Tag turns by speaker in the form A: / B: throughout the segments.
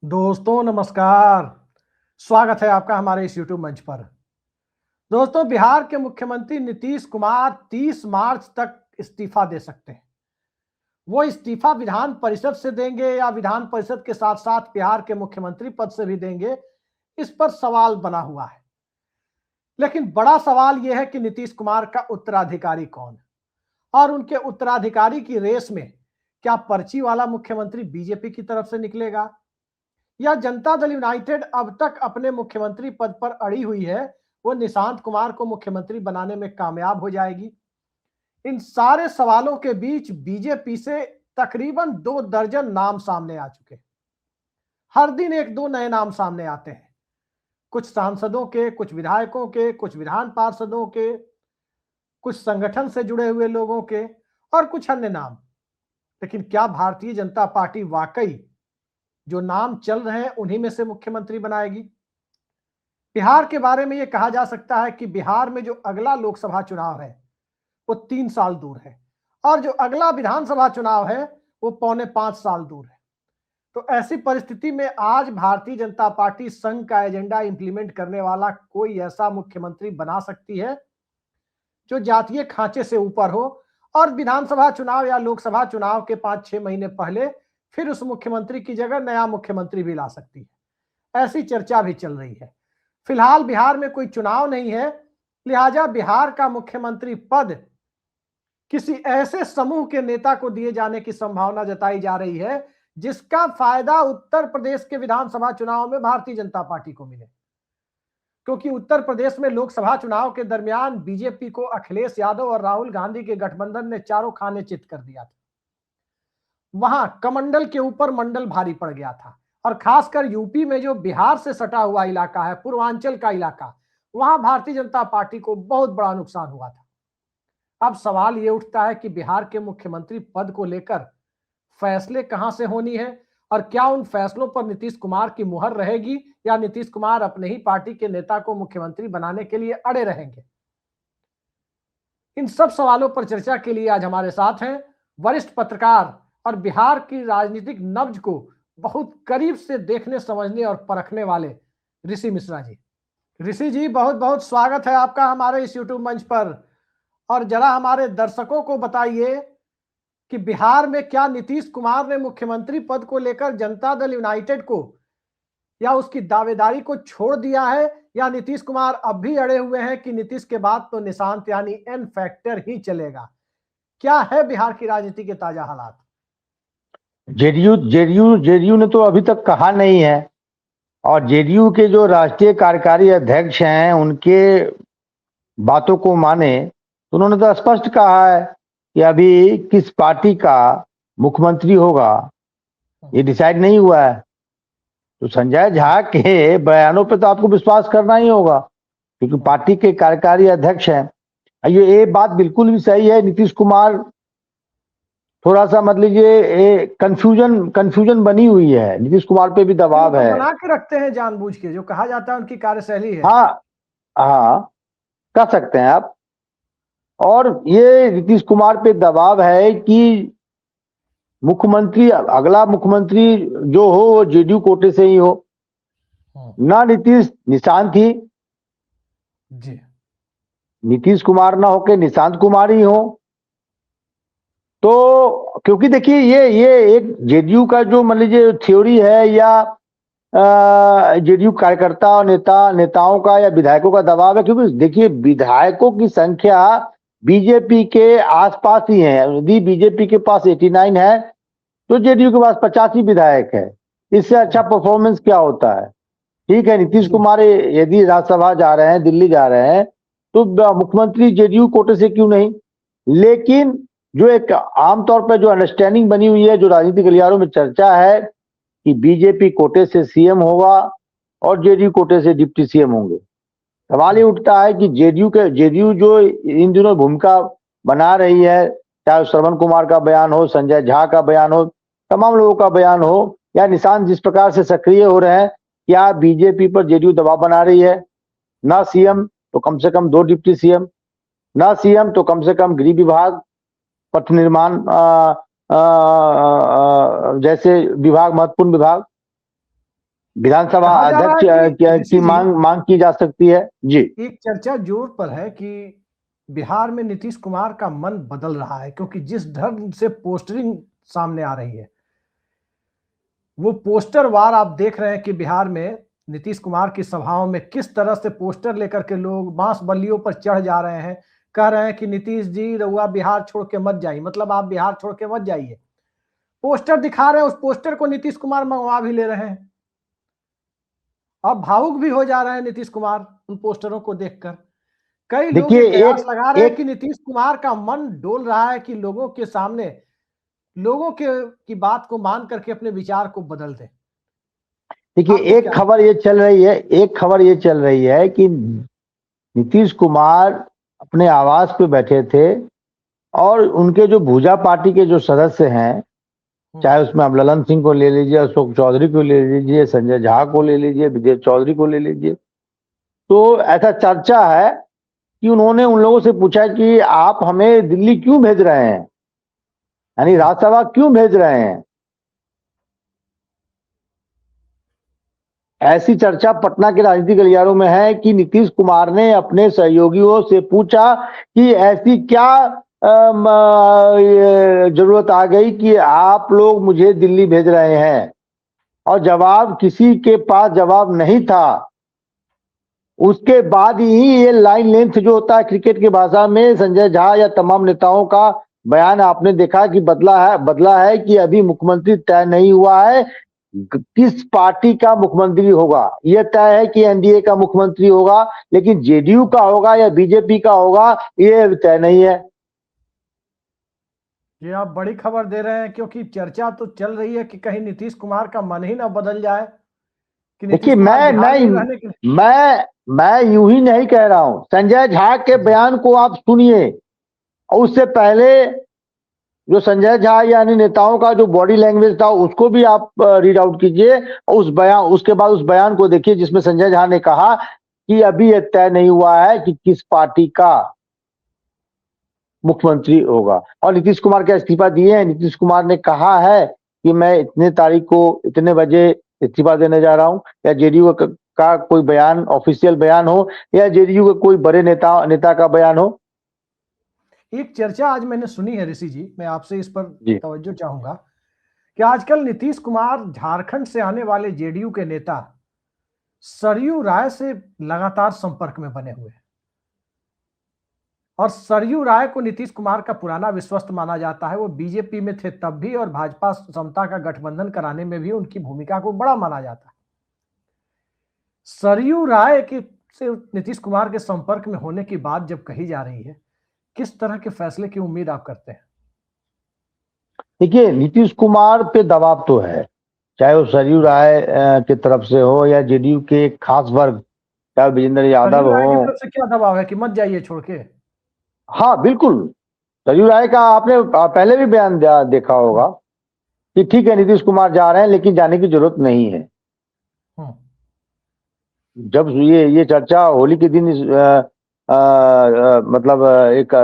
A: दोस्तों नमस्कार। स्वागत है आपका हमारे इस YouTube मंच पर। दोस्तों, बिहार के मुख्यमंत्री नीतीश कुमार 30 मार्च तक इस्तीफा दे सकते हैं। वो इस्तीफा विधान परिषद से देंगे या विधान परिषद के साथ साथ बिहार के मुख्यमंत्री पद से भी देंगे, इस पर सवाल बना हुआ है। लेकिन बड़ा सवाल यह है कि नीतीश कुमार का उत्तराधिकारी कौन है और उनके उत्तराधिकारी की रेस में क्या पर्ची वाला मुख्यमंत्री बीजेपी की तरफ से निकलेगा या जनता दल यूनाइटेड अब तक अपने मुख्यमंत्री पद पर अड़ी हुई है, वो निशांत कुमार को मुख्यमंत्री बनाने में कामयाब हो जाएगी। इन सारे सवालों के बीच बीजेपी से तकरीबन 2 दर्जन नाम सामने आ चुके हैं। हर दिन 1-2 नए नाम सामने आते हैं, कुछ सांसदों के, कुछ विधायकों के, कुछ विधान पार्षदों के, कुछ संगठन से जुड़े हुए लोगों के और कुछ अन्य नाम। लेकिन क्या भारतीय जनता पार्टी वाकई जो नाम चल रहे हैं उन्हीं में से मुख्यमंत्री बनाएगी? बिहार के बारे में यह कहा जा सकता है कि बिहार में जो अगला लोकसभा चुनाव है वो 3 साल दूर है और जो अगला विधानसभा चुनाव है वो 4.25 साल दूर है। तो ऐसी परिस्थिति में आज भारतीय जनता पार्टी संघ का एजेंडा इंप्लीमेंट करने वाला कोई ऐसा मुख्यमंत्री बना सकती है जो जातीय खांचे से ऊपर हो और विधानसभा चुनाव या लोकसभा चुनाव के 5-6 महीने पहले फिर उस मुख्यमंत्री की जगह नया मुख्यमंत्री भी ला सकती है। ऐसी चर्चा भी चल रही है। फिलहाल बिहार में कोई चुनाव नहीं है, लिहाजा बिहार का मुख्यमंत्री पद किसी ऐसे समूह के नेता को दिए जाने की संभावना जताई जा रही है जिसका फायदा उत्तर प्रदेश के विधानसभा चुनाव में भारतीय जनता पार्टी को मिले, क्योंकि उत्तर प्रदेश में लोकसभा चुनाव के दरमियान बीजेपी को अखिलेश यादव और राहुल गांधी के गठबंधन ने चारों खाने चित कर दिया था। वहां कमंडल के ऊपर मंडल भारी पड़ गया था और खासकर यूपी में जो बिहार से सटा हुआ इलाका है, पूर्वांचल का इलाका, वहां भारतीय जनता पार्टी को बहुत बड़ा नुकसान हुआ था। अब सवाल यह उठता है कि बिहार के मुख्यमंत्री पद को लेकर फैसले कहां से होनी है और क्या उन फैसलों पर नीतीश कुमार की मुहर रहेगी या नीतीश कुमार अपने ही पार्टी के नेता को मुख्यमंत्री बनाने के लिए अड़े रहेंगे। इन सब सवालों पर चर्चा के लिए आज हमारे साथ हैं वरिष्ठ पत्रकार और बिहार की राजनीतिक नब्ज को बहुत करीब से देखने, समझने और परखने वाले ऋषि मिश्रा जी। ऋषि जी, बहुत बहुत स्वागत है आपका हमारे इस YouTube मंच पर। और जरा हमारे दर्शकों को बताइए कि बिहार में क्या नीतीश कुमार ने मुख्यमंत्री पद को लेकर जनता दल यूनाइटेड को या उसकी दावेदारी को छोड़ दिया है या नीतीश कुमार अब भी अड़े हुए हैं कि नीतीश के बाद तो निशांत यानी एन फैक्टर ही चलेगा? क्या है बिहार की राजनीति के ताजा हालात?
B: जेडीयू ने तो अभी तक कहा नहीं है और जेडीयू के जो राष्ट्रीय कार्यकारी अध्यक्ष हैं उनके बातों को माने तो उन्होंने तो स्पष्ट कहा है कि अभी किस पार्टी का मुख्यमंत्री होगा ये डिसाइड नहीं हुआ है। तो संजय झा के बयानों पे तो आपको विश्वास करना ही होगा क्योंकि पार्टी के कार्यकारी अध्यक्ष हैं। ये बात बिल्कुल भी सही है। नीतीश कुमार थोड़ा सा मत लीजिए कंफ्यूजन बनी हुई है। नीतीश कुमार पे भी दबाव है,
A: बना के रखते हैं जानबूझ के, जो कहा जाता है उनकी कार्यशैली है।
B: हाँ कह सकते हैं आप। और ये नीतीश कुमार पे दबाव है कि मुख्यमंत्री, अगला मुख्यमंत्री जो हो वो जेडीयू कोटे से ही हो, ना निशांत ही
A: जी,
B: नीतीश कुमार ना होके निशांत कुमार ही हो। तो क्योंकि देखिए ये एक जेडीयू का जो मान लीजिए थ्योरी है या जेडीयू कार्यकर्ता और नेताओं का या विधायकों का दबाव है, क्योंकि देखिए विधायकों की संख्या बीजेपी के आसपास ही है। यदि बीजेपी के पास 89 है तो जेडीयू के पास 85 विधायक है। इससे अच्छा परफॉर्मेंस क्या होता है? ठीक है, नीतीश कुमार यदि राज्यसभा जा रहे हैं, दिल्ली जा रहे हैं, तो मुख्यमंत्री जेडीयू कोटे से क्यों नहीं? लेकिन जो एक आमतौर पर जो अंडरस्टैंडिंग बनी हुई है, जो राजनीतिक गलियारों में चर्चा है कि बीजेपी कोटे से सीएम होगा और जेडीयू कोटे से डिप्टी सीएम होंगे। सवाल ये उठता है कि जेडीयू जो इन दिनों भूमिका बना रही है, चाहे श्रवण कुमार का बयान हो, संजय झा का बयान हो, तमाम लोगों का बयान हो, या निशांत जिस प्रकार से सक्रिय हो रहे हैं, क्या बीजेपी पर जेडीयू दबाव बना रही है? ना सीएम तो कम से कम 2 डिप्टी सीएम, ना सीएम तो कम से कम गृह विभाग, पथ निर्माण जैसे विभाग, महत्वपूर्ण विभाग। विधानसभा
A: कहा जा रहा
B: अध्यक्ष
A: है कि
B: की
A: ऋषि जी,
B: मांग की जा सकती है जी।
A: एक चर्चा जोर पर है कि बिहार में नीतीश कुमार का मन बदल रहा है, क्योंकि जिस ढंग से पोस्टरिंग सामने आ रही है, वो पोस्टर वार आप देख रहे हैं कि बिहार में नीतीश कुमार की सभाओं में किस तरह से पोस्टर लेकर के लोग बांस बल्लियों पर चढ़ जा रहे हैं, कह रहे हैं कि नीतीश जी रउआ बिहार छोड़ के मत जाइए, मतलब आप बिहार छोड़ के मत जाइए। पोस्टर दिखा रहे हैं, उस पोस्टर को नीतीश कुमार मंगवा भी ले रहे हैं। अब भावुक भी हो जा रहे हैं नीतीश कुमार उन पोस्टरों को देखकर। कई लोग ये
B: देखिए
A: कयास लगा रहे हैं
B: एक
A: कि नीतीश कुमार का मन डोल रहा है कि लोगों के सामने लोगों के की बात को मान करके अपने विचार को बदल दे।
B: देखिए एक खबर ये चल रही है, एक खबर ये चल रही है कि नीतीश कुमार अपने आवास पे बैठे थे और उनके जो भुजा पार्टी के जो सदस्य हैं, चाहे उसमें आप ललन सिंह को ले लीजिए, अशोक चौधरी को ले लीजिए, संजय झा को ले लीजिए, विजय चौधरी को ले लीजिए, तो ऐसा चर्चा है कि उन्होंने उन लोगों से पूछा कि आप हमें दिल्ली क्यों भेज रहे हैं, यानी राज्यसभा क्यों भेज रहे हैं। ऐसी चर्चा पटना के राजनीतिक गलियारों में है कि नीतीश कुमार ने अपने सहयोगियों से पूछा कि ऐसी क्या जरूरत आ गई कि आप लोग मुझे दिल्ली भेज रहे हैं, और जवाब किसी के पास जवाब नहीं था। उसके बाद ही ये लाइन लेंथ जो होता है क्रिकेट की भाषा में, संजय झा या तमाम नेताओं का बयान आपने देखा कि बदला है कि अभी मुख्यमंत्री तय नहीं हुआ है, किस पार्टी का मुख्यमंत्री होगा। यह तय है कि एनडीए का मुख्यमंत्री होगा, लेकिन जेडीयू का होगा या बीजेपी का होगा ये तय नहीं है।
A: ये आप बड़ी खबर दे रहे हैं, क्योंकि चर्चा तो चल रही है कि कहीं नीतीश कुमार का मन ही ना बदल जाए कि नीतीश
B: देखिए
A: कुमार बिहार में रहने के लिए।
B: मैं यूं ही नहीं कह रहा हूं, संजय झा के बयान को आप सुनिए, और उससे पहले जो संजय झा यानी नेताओं का जो बॉडी लैंग्वेज था उसको भी आप रीड आउट कीजिए, और उसके बाद उस बयान को देखिए जिसमें संजय झा ने कहा कि अभी यह तय नहीं हुआ है कि किस पार्टी का मुख्यमंत्री होगा। और नीतीश कुमार का इस्तीफा दिए हैं, नीतीश कुमार ने कहा है कि मैं इतने तारीख को इतने बजे इस्तीफा देने जा रहा हूं, या जेडीयू का कोई बयान ऑफिशियल बयान हो या जेडीयू के कोई बड़े नेता का बयान हो।
A: एक चर्चा आज मैंने सुनी है ऋषि जी, मैं आपसे इस पर तवज्जो चाहूंगा कि आजकल नीतीश कुमार झारखंड से आने वाले जेडीयू के नेता सरयू राय से लगातार संपर्क में बने हुए हैं, और सरयू राय को नीतीश कुमार का पुराना विश्वस्त माना जाता है। वो बीजेपी में थे तब भी, और भाजपा समता का गठबंधन कराने में भी उनकी भूमिका को बड़ा माना जाता है। सरयू राय के से नीतीश कुमार के संपर्क में होने की बात जब कही जा रही है, किस तरह के फैसले की उम्मीद आप करते हैं?
B: देखिए नीतीश कुमार पे दबाव तो है, चाहे वो सरयू राय की तरफ से हो या जेडीयू के एक खास वर्ग, चाहे विजेंद्र यादव हो।
A: की तरफ से क्या दबाव है कि मत जाइए छोड़ के?
B: हाँ बिल्कुल, सरयू राय का आपने पहले भी बयान देखा होगा कि ठीक है नीतीश कुमार जा रहे हैं लेकिन जाने की जरूरत नहीं है। जब ये चर्चा होली के दिन मतलब एक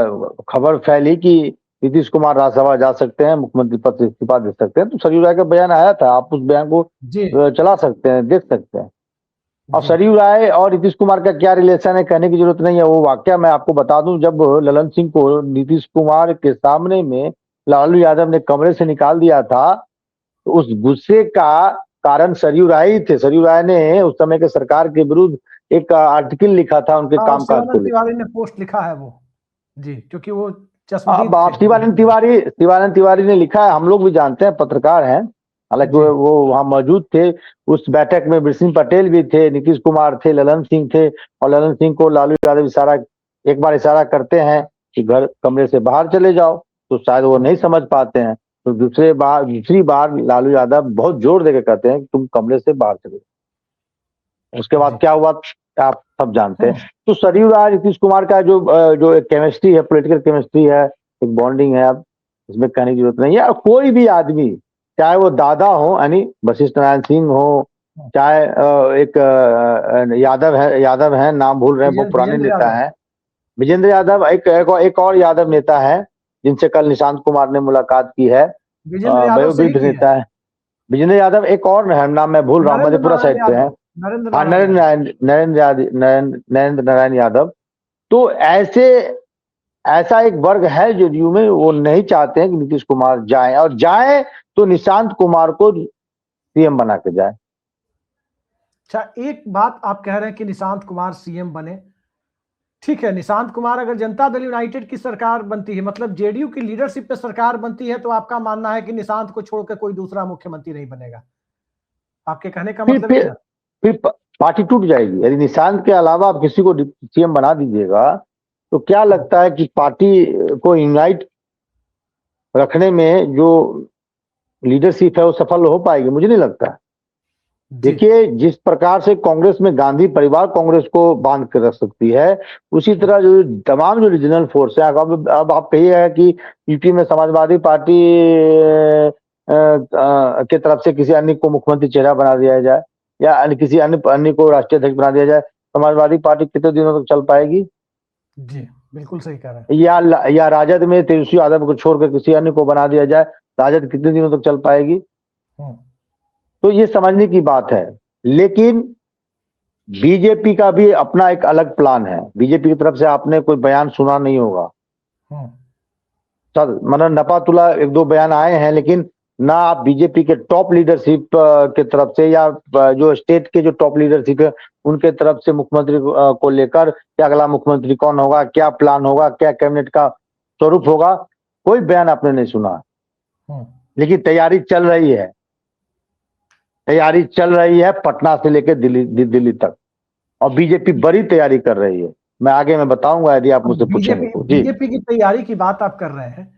B: खबर फैली कि नीतीश कुमार राज्यसभा जा सकते हैं, मुख्यमंत्री पद से इस्तीफा दे सकते हैं, तो सरयू राय का बयान आया था, आप उस बयान को चला सकते हैं, देख सकते हैं। और सरयू राय और नीतीश कुमार का क्या रिलेशन है कहने की जरूरत नहीं है। वो वाकया मैं आपको बता दूं, जब ललन सिंह को नीतीश कुमार के सामने में लालू यादव ने कमरे से निकाल दिया था, तो उस गुस्से का कारण सरयू राय ही थे। सरयू राय ने उस समय के सरकार के विरुद्ध एक आर्टिकल लिखा था उनके कामकाज को लेकर।
A: तिवारी ने पोस्ट लिखा है वो जी, क्योंकि वो
B: शिवानंद तिवारी ने लिखा है, हम लोग भी जानते हैं, पत्रकार हैं, हालांकि वो वहां मौजूद थे। उस बैठक में बिरसिंह पटेल भी थे, नीतीश कुमार थे, ललन सिंह थे, और ललन सिंह को लालू यादव एक बार इशारा करते हैं कि घर कमरे से बाहर चले जाओ, तो शायद वो नहीं समझ पाते हैं, तो दूसरी बार लालू यादव बहुत जोर देकर कहते हैं कि तुम कमरे से बाहर चले जाओ। उसके बाद क्या हुआ आप सब जानते हैं। तो सरयू राय नीतीश कुमार का जो एक केमिस्ट्री है, पॉलिटिकल केमिस्ट्री है, एक बॉन्डिंग है, अब इसमें कहने की जरूरत नहीं है। और कोई भी आदमी, चाहे वो दादा हो यानी वशिष्ठ नारायण सिंह हो, चाहे एक यादव है, नाम भूल रहे हैं, वो पुराने नेता है, विजेंद्र यादव, एक और यादव नेता है जिनसे कल निशांत कुमार ने मुलाकात की है, वयोवृद्ध नेता है, विजेंद्र यादव, एक और है नाम मैं भूल रहा हूँ, मधेपुरा साइड पे है।
A: नरेंद्र
B: हाँ, नरेंद्र नारायण यादव। तो ऐसा एक वर्ग है जेडीयू में, वो नहीं चाहते हैं कि नीतीश कुमार जाएं, और जाएं तो निशांत कुमार को सीएम बना के जाए।
A: अच्छा, एक बात आप कह रहे हैं कि निशांत कुमार सीएम बने, ठीक है। निशांत कुमार अगर जनता दल यूनाइटेड की सरकार बनती है, मतलब जेडीयू की लीडरशिप पे सरकार बनती है, तो आपका मानना है कि निशांत को छोड़कर कोई दूसरा मुख्यमंत्री नहीं बनेगा? आपके कहने का मतलब ये है?
B: फिर पार्टी टूट जाएगी। यदि निशांत के अलावा आप किसी को सीएम बना दीजिएगा, तो क्या लगता है कि पार्टी को यूनाइट रखने में जो लीडरशिप है वो सफल हो पाएगी? मुझे नहीं लगता। देखिए, जिस प्रकार से कांग्रेस में गांधी परिवार कांग्रेस को बांध कर रख सकती है, उसी तरह जो तमाम जो रीजनल फोर्स है, अब आप कहिएगा कि यूपी में समाजवादी पार्टी के तरफ से किसी अन्य को मुख्यमंत्री चेहरा बना दिया जाए, या किसी अन्य को राष्ट्रीय अध्यक्ष बना दिया जाए, समाजवादी पार्टी कितने दिनों तक चल पाएगी?
A: जी, बिल्कुल सही कह रहे हैं।
B: या राजद में तेजस्वी यादव को छोड़कर किसी अन्य को बना दिया जाए, राजद कितने दिनों तक चल पाएगी? तो ये समझने की बात है। लेकिन बीजेपी का भी अपना एक अलग प्लान है। बीजेपी की तरफ से आपने कोई बयान सुना नहीं होगा। चल मतलब नपातुला एक दो बयान आए हैं, लेकिन ना आप बीजेपी के टॉप लीडरशिप के तरफ से, या जो स्टेट के जो टॉप लीडरशिप है उनके तरफ से मुख्यमंत्री को लेकर क्या अगला मुख्यमंत्री कौन होगा, क्या प्लान होगा, क्या कैबिनेट का स्वरूप होगा, कोई बयान आपने नहीं सुना। लेकिन तैयारी चल रही है, पटना से लेकर दिल्ली तक, और बीजेपी बड़ी तैयारी कर रही है। मैं आगे में बताऊंगा यदि आप मुझसे पूछेंगे तो।
A: बीजेपी की तैयारी की बात आप कर रहे हैं।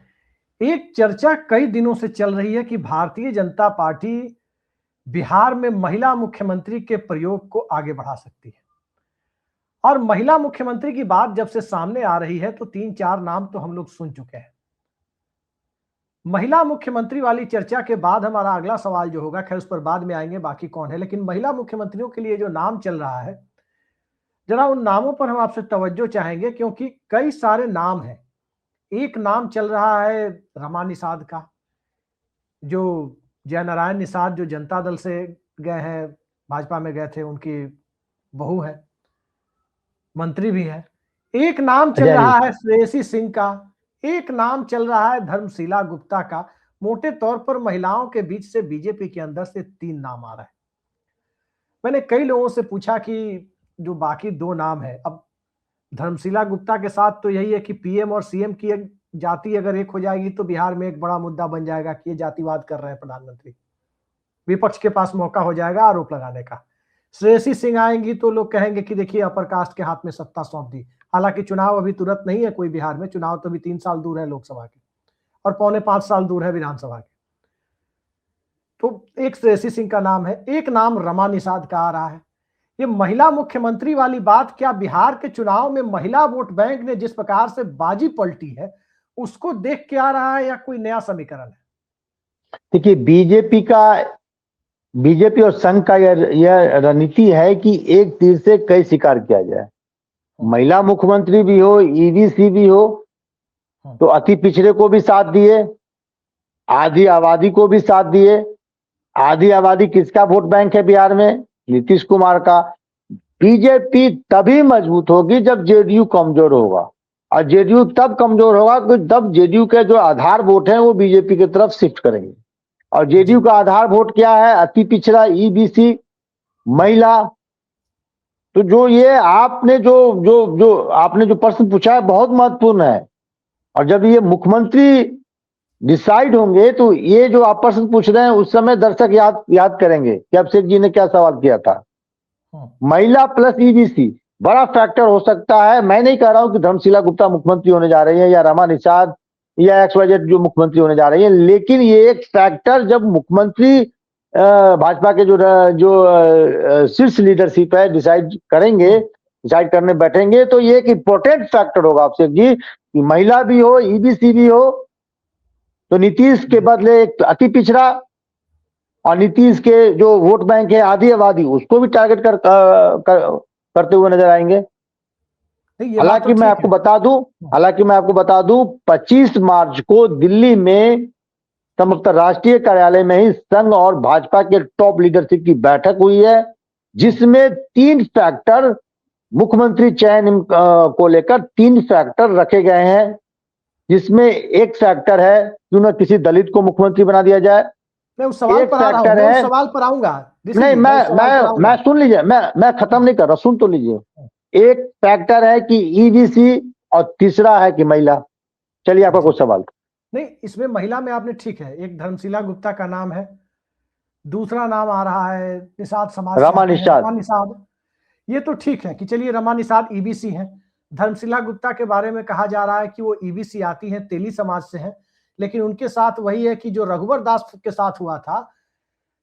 A: एक चर्चा कई दिनों से चल रही है कि भारतीय जनता पार्टी बिहार में महिला मुख्यमंत्री के प्रयोग को आगे बढ़ा सकती है। और महिला मुख्यमंत्री की बात जब से सामने आ रही है, तो 3-4 नाम तो हम लोग सुन चुके हैं। महिला मुख्यमंत्री वाली चर्चा के बाद हमारा अगला सवाल जो होगा, खैर उस पर बाद में आएंगे बाकी कौन है, लेकिन महिला मुख्यमंत्रियों के लिए जो नाम चल रहा है, जरा उन नामों पर हम आपसे तवज्जो चाहेंगे, क्योंकि कई सारे नाम हैं। एक नाम चल रहा है रमा निषाद का, जो जयनारायण निषाद जो जनता दल से गए हैं, भाजपा में गए थे, उनकी बहू है, मंत्री भी है। एक नाम चल रहा है श्रेयसी सिंह का, एक नाम चल रहा है धर्मशीला गुप्ता का। मोटे तौर पर महिलाओं के बीच से बीजेपी के अंदर से 3 नाम आ रहा है। मैंने कई लोगों से पूछा कि जो बाकी 2 नाम है, अब धर्मशीला गुप्ता के साथ तो यही है कि पीएम और सीएम की जाति अगर एक हो जाएगी तो बिहार में एक बड़ा मुद्दा बन जाएगा कि ये जातिवाद कर रहे हैं प्रधानमंत्री। विपक्ष के पास मौका हो जाएगा आरोप लगाने का। श्रेयसी सिंह आएंगी तो लोग कहेंगे कि देखिए अपर कास्ट के हाथ में सत्ता सौंप दी। हालांकि चुनाव अभी तुरंत नहीं है कोई बिहार में, चुनाव तो अभी 3 साल दूर है लोकसभा के, और 4.25 साल दूर है विधानसभा के। तो एक श्रेयसी सिंह का नाम है, एक नाम रमा निषाद का आ रहा है। ये महिला मुख्यमंत्री वाली बात, क्या बिहार के चुनाव में महिला वोट बैंक ने जिस प्रकार से बाजी पलटी है उसको देख के आ रहा है, या कोई नया समीकरण है?
B: देखिए, बीजेपी और संघ का यह रणनीति है कि एक तीर से कई शिकार किया जाए। महिला मुख्यमंत्री भी हो, ईबीसी भी हो, तो अति पिछड़े को भी साथ दिए, आधी आबादी को भी साथ दिए। आधी आबादी किसका वोट बैंक है बिहार में? नीतीश कुमार का। बीजेपी तभी मजबूत होगी जब जेडीयू कमजोर होगा, और जेडीयू तब कमजोर होगा कि तब जेडीयू के जो आधार वोट हैं वो बीजेपी की तरफ शिफ्ट करेंगे। और जेडीयू का आधार वोट क्या है? अति पिछड़ा, ईबीसी, महिला। तो जो ये आपने जो प्रश्न पूछा है बहुत महत्वपूर्ण है। और जब ये मुख्यमंत्री डिसाइड होंगे तो ये जो आप प्रश्न पूछ रहे हैं उस समय दर्शक याद करेंगे कि अभिषेक जी ने क्या सवाल किया था। महिला प्लस ईबीसी बड़ा फैक्टर हो सकता है। मैं नहीं कह रहा हूं कि धर्मशीला गुप्ता मुख्यमंत्री होने जा रही है, या रमा निषाद, या एक्सवाइजेड जो मुख्यमंत्री होने जा रही है, लेकिन ये एक फैक्टर जब मुख्यमंत्री भाजपा के जो शीर्ष लीडरशिप है डिसाइड करने बैठेंगे, तो ये एक इंपॉर्टेंट फैक्टर होगा अभिषेक जी कि महिला भी हो, ईबीसी भी हो। तो नीतीश के बदले एक अति पिछड़ा, और नीतीश के जो वोट बैंक है आधी आबादी, उसको भी टारगेट करते हुए नजर आएंगे। हालांकि मैं आपको बता दूं 25 मार्च को दिल्ली में संभवतः राष्ट्रीय कार्यालय में ही संघ और भाजपा के टॉप लीडरशिप की बैठक हुई है, जिसमें 3 फैक्टर मुख्यमंत्री चयन को लेकर 3 फैक्टर रखे गए हैं, जिसमें एक फैक्टर है क्यों ना किसी दलित को मुख्यमंत्री बना दिया जाए।
A: मैं उस सवाल पर आ रहा हूं, मैं उस सवाल पर आऊंगा।
B: नहीं, मैं सुन लीजिए, मैं खत्म नहीं कर रहा, सुन तो लीजिए। एक फैक्टर है कि ईबीसी और तीसरा है कि महिला। चलिए, आपका कुछ सवाल।
A: नहीं, इसमें महिला में आपने ठीक है, एक धर्मशिला गुप्ता का नाम है, दूसरा नाम आ रहा है निषाद समाज से,
B: रमा
A: निषाद। ये तो ठीक है कि चलिए रमा निषाद ईबीसी हैं। धर्मशिला गुप्ता के बारे में कहा जा रहा है कि वो ईबीसी आती हैं, तेली समाज से हैं, लेकिन उनके साथ वही है कि जो रघुवर दास के साथ हुआ था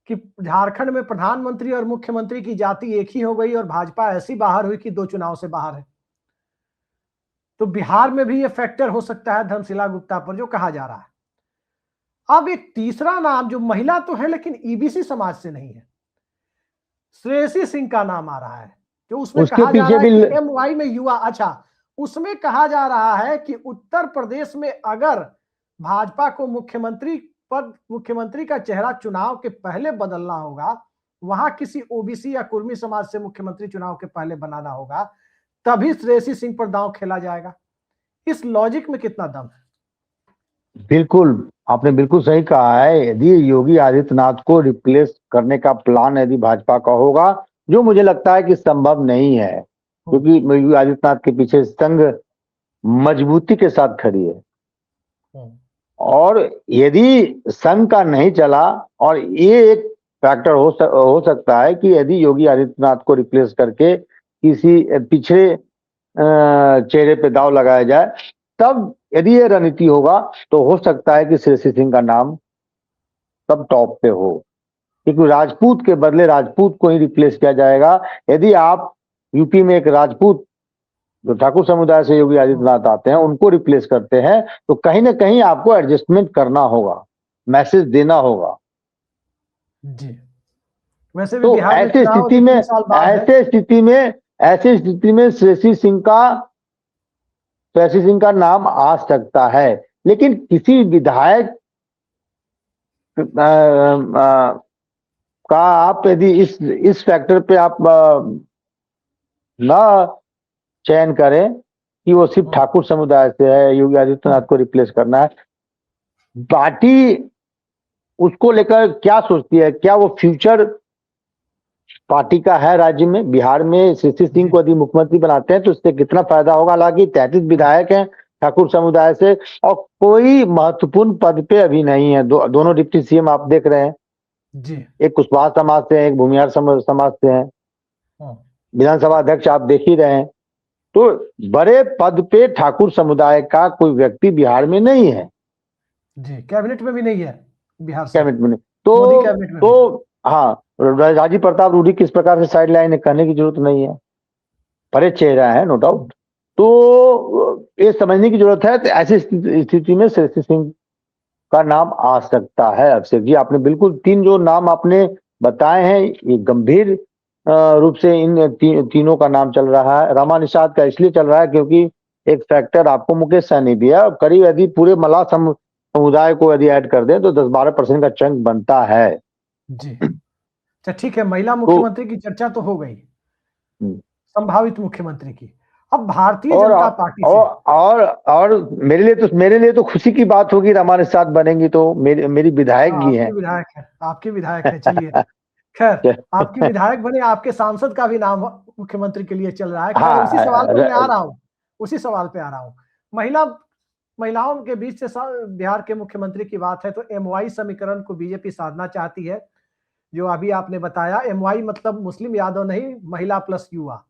A: कि झारखंड में प्रधानमंत्री और मुख्यमंत्री की जाति एक ही हो गई और भाजपा ऐसी बाहर हुई कि 2 चुनाव से बाहर है। तो बिहार में भी ये फैक्टर हो सकता है धर्मशिला गुप्ता पर जो कहा जा रहा है। अब एक तीसरा नाम जो महिला तो है लेकिन ईबीसी समाज से नहीं है, श्रेयसी सिंह का नाम आ रहा है, जो उसमें कहा जा रहा है कि एमवाई में युवा। अच्छा, उसमें कहा जा रहा है कि उत्तर प्रदेश में अगर भाजपा को मुख्यमंत्री का चेहरा चुनाव के पहले बदलना होगा, वहां किसी ओबीसी या कुर्मी समाज से मुख्यमंत्री चुनाव के पहले बनाना होगा, तभी श्रेयसी सिंह पर दांव खेला जाएगा। इस लॉजिक में कितना दम है?
B: बिल्कुल, आपने बिल्कुल सही कहा है। यदि योगी आदित्यनाथ को रिप्लेस करने का प्लान यदि भाजपा का होगा, जो मुझे लगता है कि संभव नहीं है, क्योंकि योगी आदित्यनाथ के पीछे संघ मजबूती के साथ खड़ी है। और यदि संघ का नहीं चला, और ये एक फैक्टर हो सकता है कि यदि योगी आदित्यनाथ को रिप्लेस करके किसी पिछड़े चेहरे पे दाव लगाया जाए, तब यदि ये रणनीति होगा तो हो सकता है कि श्रेयसी सिंह का नाम तब टॉप पे हो, क्योंकि राजपूत के बदले राजपूत को ही रिप्लेस किया जाएगा। यदि आप यूपी में एक राजपूत जो ठाकुर समुदाय से योगी आदित्यनाथ आते हैं उनको रिप्लेस करते हैं, तो कहीं ना कहीं आपको एडजस्टमेंट करना होगा, मैसेज देना होगा
A: जी। वैसे भी
B: तो
A: बिहार में
B: ऐसे स्थिति में श्रेयसी सिंह का नाम आ सकता है। लेकिन किसी विधायक का आप यदि इस फैक्टर पे आप ना चयन करें कि वो सिर्फ ठाकुर समुदाय से है, योगी आदित्यनाथ को रिप्लेस करना है, पार्टी उसको लेकर क्या सोचती है? क्या वो फ्यूचर पार्टी का है राज्य में? बिहार में श्रेयसी सिंह को यदि मुख्यमंत्री बनाते हैं तो इससे कितना फायदा होगा? हालांकि 33 विधायक हैं ठाकुर समुदाय से और कोई महत्वपूर्ण पद पे अभी नहीं है। दोनों डिप्टी सीएम आप देख रहे हैं
A: जी,
B: एक कुशवाहा समाज से है, एक भूमिहार समाज से है, विधानसभा अध्यक्ष आप देख ही रहे हैं। तो बड़े पद पे ठाकुर समुदाय का कोई व्यक्ति बिहार में नहीं है।
A: जी, कैबिनेट में भी नहीं है बिहार से,
B: कैबिनेट में तो हाँ, राजीव प्रताप रूडी किस प्रकार से साइड लाइन है कहने की जरूरत नहीं है, बड़े चेहरा है नो डाउट। तो ये समझने की जरूरत है। तो ऐसी स्थिति में श्रेयसी सिंह का नाम आ सकता है। अभिषेक जी, आपने बिल्कुल 3 जो नाम आपने बताए हैं, ये गंभीर रूप से इन तीनों का नाम चल रहा है। रमा निषाद का इसलिए चल रहा है क्योंकि एक फैक्टर आपको मुकेश सहनी भी है, और करीब यदि पूरे मल्लाह समुदाय को यदि ऐड कर दें तो 10-12% का चंक बनता है।
A: जी, अच्छा ठीक है, महिला मुख्यमंत्री की चर्चा तो हो गई, संभावित मुख्यमंत्री की। अब भारतीय जनता पार्टी
B: और मेरे लिए तो खुशी की बात होगी, रमा निषाद बनेंगी तो मेरी विधायक भी है।
A: आपके विधायक है चलिए खैर, आपकी विधायक बने, आपके सांसद का भी नाम मुख्यमंत्री के लिए चल रहा है।
B: हाँ,
A: उसी सवाल पे मैं आ रहा हूँ, उसी सवाल पे आ रहा हूँ। महिलाओं के बीच से बिहार के मुख्यमंत्री की बात है तो एमवाई समीकरण को बीजेपी साधना चाहती है, जो अभी आपने बताया। एमवाई मतलब मुस्लिम यादव नहीं, महिला प्लस युवा।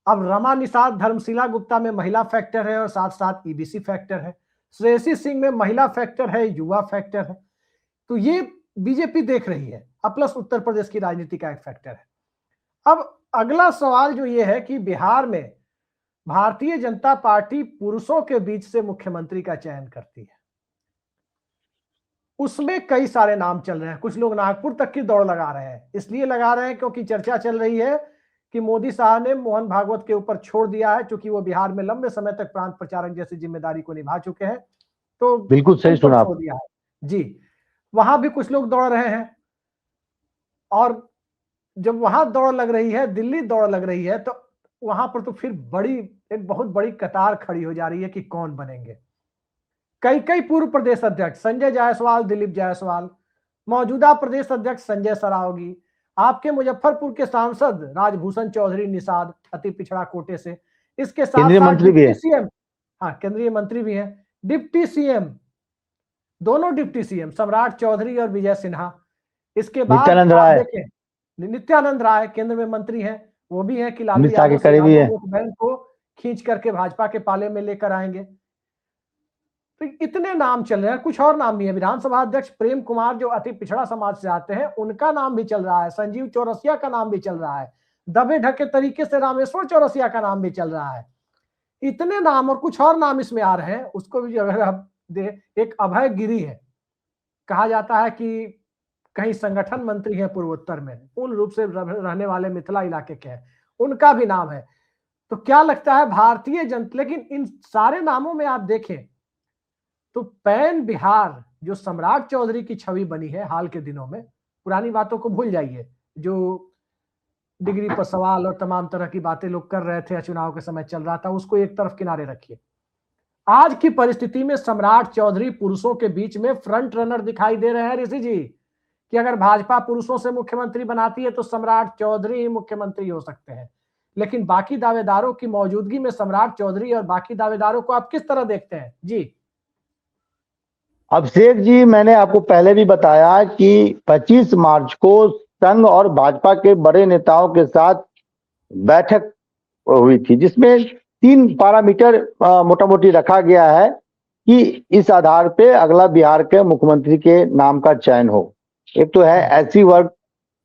A: अब रमा निषाद धर्मशिला गुप्ता में महिला फैक्टर है और साथ साथ ईबीसी फैक्टर है, श्रेयसी सिंह में महिला फैक्टर है, युवा फैक्टर है। तो ये बीजेपी देख रही है, अब प्लस उत्तर प्रदेश की राजनीति का एक फैक्टर है। अब अगला सवाल जो ये है कि बिहार में भारतीय जनता पार्टी पुरुषों के बीच से मुख्यमंत्री का चयन करती है, उसमें कई सारे नाम चल रहे हैं। कुछ लोग नागपुर तक की दौड़ लगा रहे हैं, इसलिए लगा रहे हैं क्योंकि चर्चा चल रही है कि मोदी साहब ने मोहन भागवत के ऊपर छोड़ दिया है, क्योंकि वो बिहार में लंबे समय तक प्रांत प्रचारक जैसी जिम्मेदारी को निभा चुके हैं, तो
B: बिल्कुल सही सुना
A: छोड़ दिया है। जी, वहां भी कुछ लोग दौड़ रहे हैं, और जब वहां दौड़ लग रही है, दिल्ली दौड़ लग रही है, तो वहां पर तो फिर एक बहुत बड़ी कतार खड़ी हो जा रही है कि कौन बनेंगे। कई कई पूर्व प्रदेश अध्यक्ष, संजय जायसवाल, दिलीप जायसवाल, मौजूदा प्रदेश अध्यक्ष संजय सरावगी, आपके मुजफ्फरपुर के सांसद राजभूषण चौधरी निषाद, अति पिछड़ा कोटे से, इसके साथ
B: केंद्रीय
A: साथ
B: मंत्री भी
A: डिप्टी
B: है।
A: सीएम, हाँ केंद्रीय मंत्री भी हैं, डिप्टी सीएम, दोनों डिप्टी सीएम सम्राट चौधरी और विजय सिन्हा। इसके बाद
B: नित्यानंद
A: आप
B: राय
A: देखें, नित्यानंद राय केंद्र में मंत्री हैं, वो भी हैं कि लालू
B: अमित शाह के
A: यादव से
B: करीबी
A: यादव
B: है।
A: वोट बैंक को खींच करके भाजपा के पाले में लेकर आएंगे। तो इतने नाम चल रहे हैं, कुछ और नाम भी है। विधानसभा अध्यक्ष प्रेम कुमार जो अति पिछड़ा समाज से आते हैं, उनका नाम भी चल रहा है, संजीव चौरसिया का नाम भी चल रहा है, दबे ढके तरीके से रामेश्वर चौरसिया का नाम भी चल रहा है। इतने नाम और कुछ और नाम इसमें आ रहे हैं। उसको भी अगर आप दे, एक अभय गिरी है, कहा जाता है कि कहीं संगठन मंत्री है पूर्वोत्तर में, पूर्ण रूप से रहने वाले मिथिला इलाके के हैं, उनका भी नाम है। तो क्या लगता है भारतीय जनता, लेकिन इन सारे नामों में आप देखें तो पैन बिहार जो सम्राट चौधरी की छवि बनी है हाल के दिनों में, पुरानी बातों को भूल जाइए, जो डिग्री पर सवाल और तमाम तरह की बातें लोग कर रहे थे, चुनाव के समय चल रहा था, उसको एक तरफ किनारे रखिए। आज की परिस्थिति में सम्राट चौधरी पुरुषों के बीच में फ्रंट रनर दिखाई दे रहे हैं ऋषि जी, कि अगर भाजपा पुरुषों से मुख्यमंत्री बनाती है तो सम्राट चौधरी ही मुख्यमंत्री हो सकते हैं। लेकिन बाकी दावेदारों की मौजूदगी में सम्राट चौधरी और बाकी दावेदारों को आप किस तरह देखते हैं जी?
B: अभिषेक जी, मैंने आपको पहले भी बताया कि 25 मार्च को संघ और भाजपा के बड़े नेताओं के साथ बैठक हुई थी, जिसमें 3 पैरामीटर मोटा मोटी रखा गया है कि इस आधार पे अगला बिहार के मुख्यमंत्री के नाम का चयन हो। एक तो है एससी वर्ग,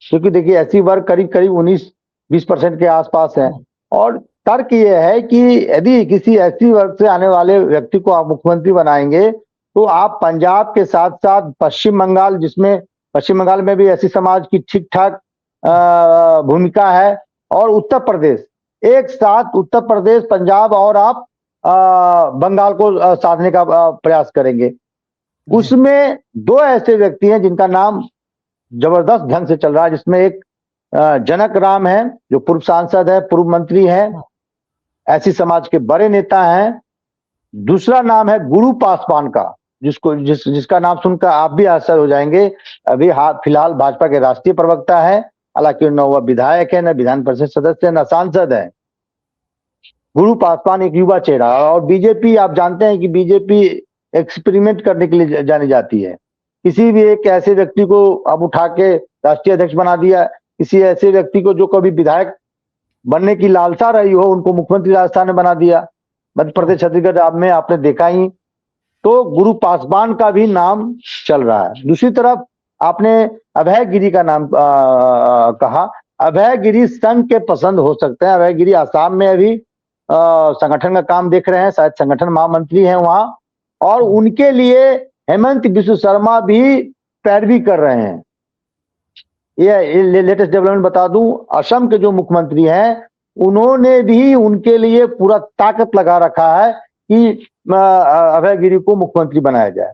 B: क्योंकि देखिए एससी वर्ग करीब करीब 19-20% के आसपास है, और तर्क ये है कि यदि किसी एससी वर्ग से आने वाले व्यक्ति को आप मुख्यमंत्री बनाएंगे तो आप पंजाब के साथ साथ पश्चिम बंगाल, जिसमें पश्चिम बंगाल में भी एससी समाज की ठीक ठाक भूमिका है, और उत्तर प्रदेश, एक साथ उत्तर प्रदेश, पंजाब और आप बंगाल को साधने का प्रयास करेंगे। उसमें 2 ऐसे व्यक्ति हैं जिनका नाम जबरदस्त ढंग से चल रहा है, जिसमें एक जनक राम है जो पूर्व सांसद है, पूर्व मंत्री है, एससी समाज के बड़े नेता हैं। दूसरा नाम है गुरु पासवान का, जिसका नाम सुनकर आप भी आश्चर्य हो जाएंगे। अभी फिलहाल भाजपा के राष्ट्रीय प्रवक्ता है, हालांकि न वह विधायक है, न विधान परिषद सदस्य, न सांसद है। गुरु पासवान एक युवा चेहरा, और बीजेपी, आप जानते हैं कि बीजेपी एक्सपेरिमेंट करने के लिए जानी जाती है। किसी भी एक ऐसे व्यक्ति को अब उठा के राष्ट्रीय अध्यक्ष बना दिया, किसी ऐसे व्यक्ति को जो कभी विधायक बनने की लालसा रही हो उनको मुख्यमंत्री राजस्थान में बना दिया। मध्य प्रदेश, छत्तीसगढ़ में आपने देखा ही। तो गुरु पासवान का भी नाम चल रहा है। दूसरी तरफ आपने अभय गिरी का नाम कहा। अभय गिरी संघ के पसंद हो सकते हैं। अभय गिरी आसाम में अभी संगठन का काम देख रहे हैं, शायद संगठन महामंत्री हैं वहां, और उनके लिए हेमंत बिस्व शर्मा भी पैरवी कर रहे हैं। ये लेटेस्ट डेवलपमेंट बता दूं, असम के जो मुख्यमंत्री हैं उन्होंने भी उनके लिए पूरा ताकत लगा रखा है कि अभय गिरी को मुख्यमंत्री बनाया जाए।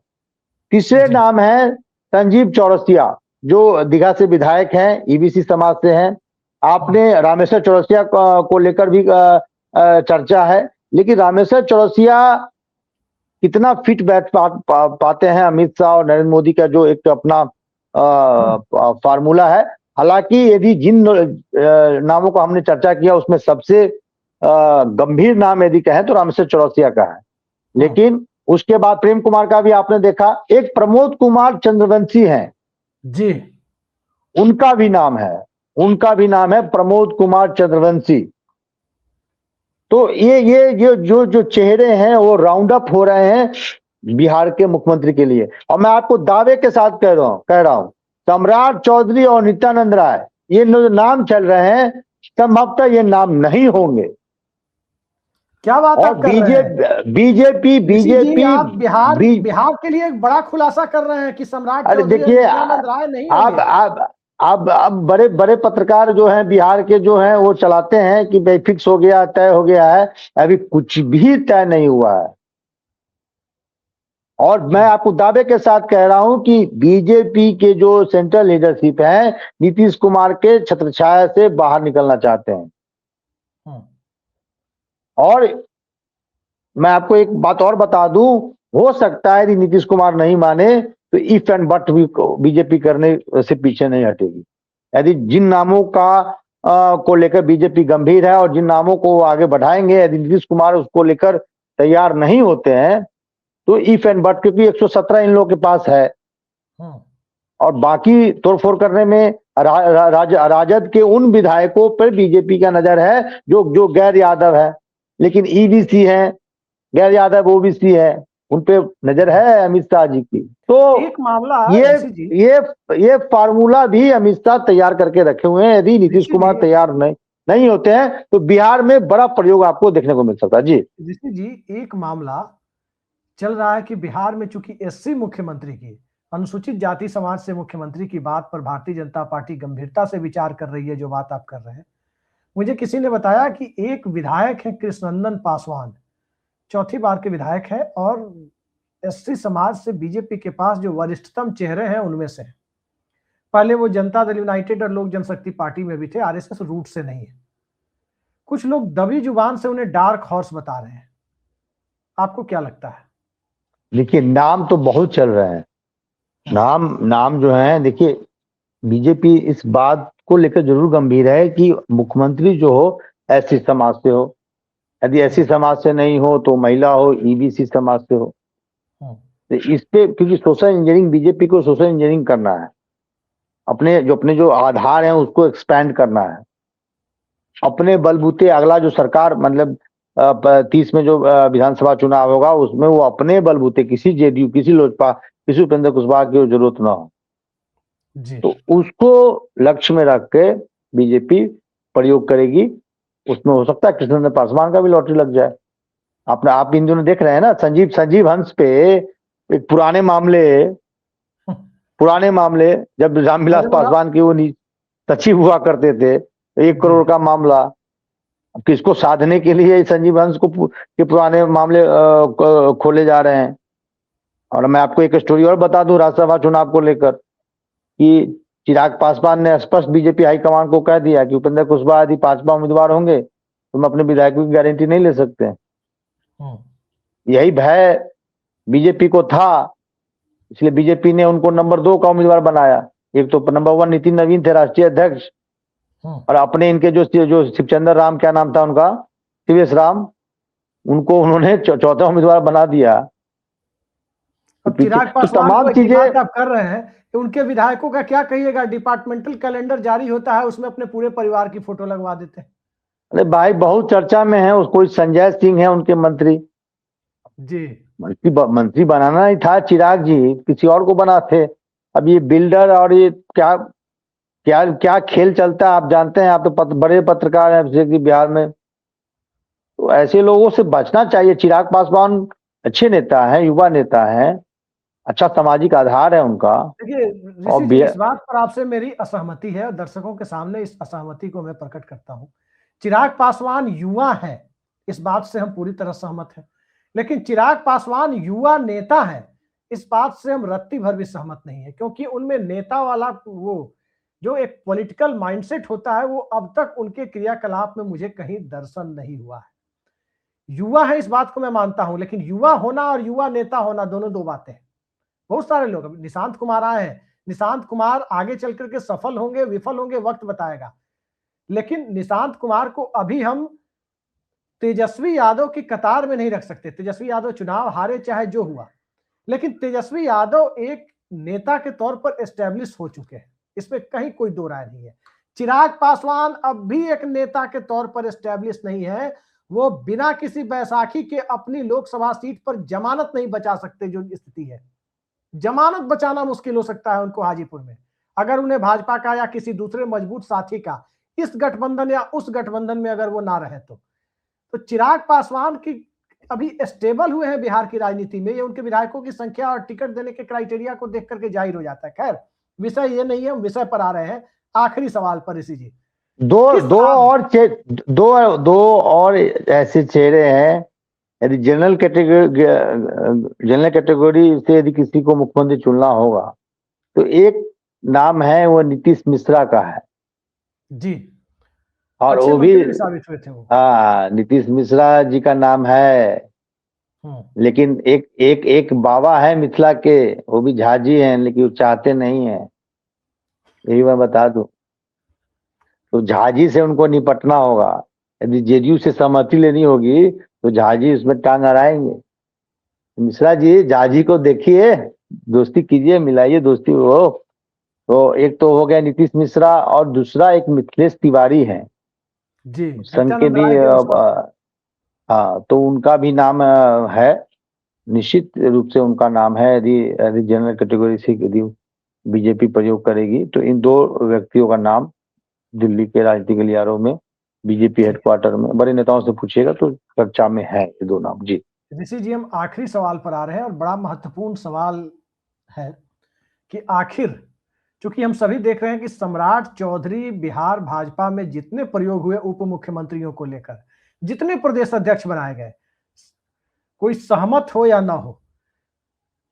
B: तीसरे नाम है संजीव चौरसिया, जो दीघा से विधायक हैं, ईबीसी समाज से हैं। आपने रामेश्वर चौरसिया को लेकर भी चर्चा है, लेकिन रामेश्वर चौरसिया कितना फिट बैठ पाते हैं अमित शाह और नरेंद्र मोदी का जो एक अपना फार्मूला है। हालांकि यदि जिन नामों को हमने चर्चा किया उसमें सबसे गंभीर नाम यदि कहें तो रामेश्वर चौरसिया का है, लेकिन उसके बाद प्रेम कुमार का भी आपने देखा। एक प्रमोद कुमार चंद्रवंशी हैं
A: जी,
B: उनका भी नाम है प्रमोद कुमार चंद्रवंशी। तो ये जो चेहरे हैं वो राउंड अप हो रहे हैं बिहार के मुख्यमंत्री के लिए। और मैं आपको दावे के साथ कह रहा हूं सम्राट चौधरी और नित्यानंद राय, ये जो नाम चल रहे हैं, संभवतः ये नाम नहीं होंगे।
A: क्या बात आप कर रहे हैं?
B: बीजेपी
A: आप बिहार के लिए एक बड़ा खुलासा कर रहे हैं कि सम्राट चौधरी और
B: देखिए,
A: नित्यानंद राय नहीं होंगे।
B: अब बड़े पत्रकार जो हैं बिहार के, जो हैं वो चलाते हैं कि भाई फिक्स हो गया, तय हो गया है। अभी कुछ भी तय नहीं हुआ है। और मैं आपको दावे के साथ कह रहा हूं कि बीजेपी के जो सेंट्रल लीडरशिप है नीतीश कुमार के छत्रछाया से बाहर निकलना चाहते हैं। और मैं आपको एक बात और बता दूं, हो सकता है यदि नीतीश कुमार नहीं माने तो इफ एंड बट भी बीजेपी करने से पीछे नहीं हटेगी। यदि जिन नामों को लेकर बीजेपी गंभीर है और जिन नामों को आगे बढ़ाएंगे, यदि नीतीश कुमार उसको लेकर तैयार नहीं होते हैं तो इफ एंड बट, क्योंकि 117 इन लोगों के पास है और बाकी तोड़फोड़ करने में राजद के उन विधायकों पर बीजेपी का नजर है जो गैर यादव है, लेकिन ईबीसी है, गैर यादव ओबीसी है, उन पे नजर है अमित शाह जी की। तो
A: एक मामला
B: ये फार्मूला भी अमित शाह तैयार करके रखे हुए हैं। यदि नीतीश कुमार तैयार नहीं होते हैं तो बिहार में बड़ा प्रयोग आपको देखने को मिल सकता है। जी
A: ऋषि जी, एक मामला चल रहा है कि बिहार में चूंकि एससी मुख्यमंत्री की, अनुसूचित जाति समाज से मुख्यमंत्री की बात पर भारतीय जनता पार्टी गंभीरता से विचार कर रही है, जो बात आप कर रहे हैं। मुझे किसी ने बताया कि एक विधायक है कृष्णनंदन पासवान, चौथी बार के विधायक है और एससी समाज से बीजेपी के पास जो वरिष्ठतम चेहरे हैं उनमें से। पहले वो जनता दल यूनाइटेड और लोक जनशक्ति पार्टी में भी थे, आरएसएस रूट से नहीं है। कुछ लोग दबी जुबान से उन्हें डार्क हॉर्स बता रहे हैं, आपको क्या लगता है?
B: देखिए, नाम तो बहुत चल रहे हैं, नाम जो है, देखिए बीजेपी इस बात को लेकर जरूर गंभीर है कि मुख्यमंत्री जो हो एससी समाज से हो, यदि एससी समाज से नहीं हो तो महिला हो, ईबीसी समाज से हो। तो इस पे, क्योंकि सोशल इंजीनियरिंग, बीजेपी को सोशल इंजीनियरिंग करना है, अपने जो आधार हैं उसको एक्सपैंड करना है, अपने बलबूते अगला जो सरकार, मतलब 30 में जो विधानसभा चुनाव होगा उसमें वो अपने बलबूते, किसी जेडीयू, किसी लोजपा, किसी उपेंद्र कुशवाहा की जरूरत ना हो जी। तो उसको लक्ष्य में रख के बीजेपी प्रयोग करेगी। उसमें हो सकता है कृष्णनंदन पासवान का भी लॉटरी लग जाए। आप इन दिनों देख रहे हैं ना, संजीव हंस पे एक पुराने मामले जब रामविलास पासवान की वो सचिव हुआ करते थे, 1 करोड़ का मामला, किसको साधने के लिए संजीव हंस के पुराने मामले खोले जा रहे हैं। और मैं आपको एक स्टोरी और बता दूं राज्यसभा चुनाव को लेकर कि चिराग पासवान ने स्पष्ट बीजेपी हाईकमान को कह दिया कि उपेंद्र कुशवाहा यदि 5वां उम्मीदवार होंगे तो हम अपने विधायकों की गारंटी नहीं ले सकते। यही भय बीजेपी को था, इसलिए बीजेपी ने उनको नंबर 2 का उम्मीदवार बनाया। एक तो नंबर 1 नितिन नवीन थे, राष्ट्रीय अध्यक्ष, और अपने इनके जो शिवचंद्र राम, क्या नाम था उनका, शिवेश राम, उनको उन्होंने 4था उम्मीदवार बना दिया।
A: चिराग पासवान तमाम चीजें आप कर रहे हैं, उनके विधायकों का क्या कहिएगा? डिपार्टमेंटल कैलेंडर जारी होता है, उसमें अपने पूरे परिवार की फोटो लगवा देते हैं।
B: अरे भाई, बहुत चर्चा में है, कोई संजय सिंह है उनके मंत्री
A: जी,
B: मंत्री बनाना ही था चिराग जी, किसी और को बनाते। अब ये बिल्डर और ये क्या क्या क्या खेल चलता है आप जानते हैं, आप तो बड़े पत्रकार हैं बिहार में, तो ऐसे लोगों से बचना चाहिए। चिराग पासवान अच्छे नेता हैं, युवा नेता हैं, अच्छा सामाजिक आधार है उनका।
A: देखिए, इस बात पर आपसे मेरी असहमति है और दर्शकों के सामने इस असहमति को मैं प्रकट करता हूं। चिराग पासवान युवा है, इस बात से हम पूरी तरह सहमत हैं, लेकिन चिराग पासवान युवा नेता है, इस बात से हम रत्ती भर भी सहमत नहीं है, क्योंकि उनमें नेता वाला वो जो एक पॉलिटिकल माइंडसेट होता है, वो अब तक उनके क्रियाकलाप में मुझे कहीं दर्शन नहीं हुआ है। युवा है, इस बात को मैं मानता हूं, लेकिन युवा होना और युवा नेता होना दोनों दो बातें हैं। बहुत सारे लोग, निशांत कुमार आए हैं, निशांत कुमार आगे चल करके सफल होंगे विफल होंगे वक्त बताएगा, लेकिन निशांत कुमार को अभी हम तेजस्वी यादव की कतार में नहीं रख सकते। तेजस्वी यादव चुनाव हारे चाहे जो हुआ, लेकिन तेजस्वी यादव एक नेता के तौर पर एस्टेब्लिश हो चुके हैं, इसमें कहीं कोई दो राय नहीं है। चिराग पासवान अब भी एक नेता के तौर पर एस्टेब्लिश नहीं है, वो बिना किसी बैसाखी के अपनी लोकसभा सीट पर जमानत नहीं बचा सकते। जो स्थिति है, जमानत बचाना मुश्किल हो सकता है उनको हाजीपुर में, अगर उन्हें भाजपा का या किसी दूसरे मजबूत साथी का इस गठबंधन या उस गठबंधन में अगर वो ना रहे तो चिराग पासवान की अभी स्टेबल हुए हैं बिहार की राजनीति में, ये उनके विधायकों की संख्या और टिकट देने के क्राइटेरिया को देख करके जाहिर हो जाता है। खैर, विषय ये नहीं है, हम विषय पर आ रहे हैं। आखिरी सवाल पर ऋषि जी, दो और ऐसे चेहरे हैं
B: यदि जनरल कैटेगरी से यदि किसी को मुख्यमंत्री चुनना होगा तो एक नाम है, वो नीतीश मिश्रा का है
A: जी,
B: और
A: अच्छे
B: वो भी
A: मंत्री भी साबित हुए थे वो।
B: हाँ, नीतीश मिश्रा जी का नाम है। लेकिन एक एक एक बाबा है मिथिला के, वो भी झा जी हैं, लेकिन वो चाहते नहीं है, यही मैं बता दूं। तो झा जी से उनको निपटना होगा। यदि जेडीयू से सहमति लेनी होगी तो झा जी उसमें टांग अड़ाएंगे। मिश्रा जी, झा जी को देखिए, दोस्ती कीजिए, मिलाइए दोस्ती हो। तो एक तो हो गया नीतीश मिश्रा, और दूसरा एक मिथिलेश तिवारी है,
A: जी,
B: संघ के
A: नित्यानंद
B: भी
A: राय के वो साथ।
B: हाँ, तो उनका भी नाम है, निश्चित रूप से उनका नाम है। यदि यदि जनरल कैटेगरी से यदि बीजेपी प्रयोग करेगी तो इन दो व्यक्तियों का नाम दिल्ली के राजनीतिक गलियारों में, बीजेपी
A: जी,
B: हेडक्वार्टर में बड़े नेताओं से पूछिएगा तो चर्चा में है ये दो नाम। जी
A: ऋषि जी, हम आखिरी सवाल पर आ रहे हैं और बड़ा महत्वपूर्ण सवाल है कि आखिर, चूंकि हम सभी देख रहे हैं कि सम्राट चौधरी बिहार भाजपा में जितने प्रयोग हुए उप मुख्यमंत्रियों को लेकर, जितने प्रदेश अध्यक्ष बनाए गए, कोई सहमत हो या ना हो,